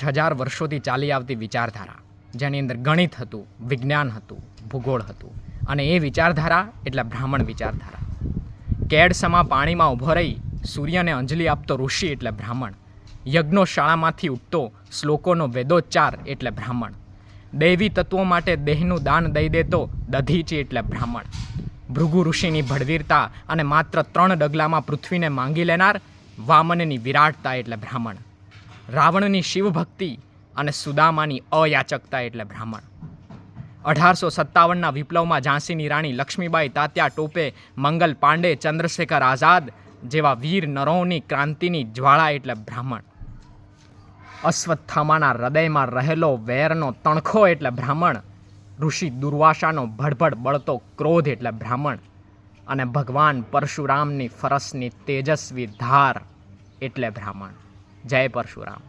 5000 વર્ષોથી ચાલી આવતી વિચારધારા, જેની અંદર ગણિત હતું, વિજ્ઞાન હતું, ભૂગોળ હતું, અને એ વિચારધારા એટલે બ્રાહ્મણ વિચારધારા. કેડસમાં પાણીમાં ઊભો રહી સૂર્યને અંજલિ આપતો ઋષિ એટલે બ્રાહ્મણ. યજ્ઞશાળામાંથી ઉઠતો શ્લોકોનો વેદોચ્ચાર એટલે બ્રાહ્મણ. દૈવી તત્વો માટે દેહનું દાન દઈ દેતો દધીચી એટલે બ્રાહ્મણ. ભૃગુ ઋષિની ભડવીરતા અને માત્ર 3 ડગલામાં પૃથ્વીને માંગી લેનાર વામનની વિરાટતા એટલે બ્રાહ્મણ. રાવણની શિવભક્તિ અને સુદામાની અયાચકતા એટલે બ્રાહ્મણ. 1857ના વિપ્લવમાં ઝાંસીની રાણી લક્ષ્મીબાઈ, તાત્યા ટોપે, મંગલ પાંડે, ચંદ્રશેખર આઝાદ જેવા વીર નરોની ક્રાંતિની જ્વાળા એટલે બ્રાહ્મણ. અશ્વત્થામાના હૃદયમાં રહેલો વેરનો તણખો એટલે બ્રાહ્મણ. ઋષિ દુર્વાસાનો ભડભડ બળતો ક્રોધ એટલે બ્રાહ્મણ. અને ભગવાન પરશુરામની ફરસની તેજસ્વી ધાર એટલે બ્રાહ્મણ. જય પરશુરામ.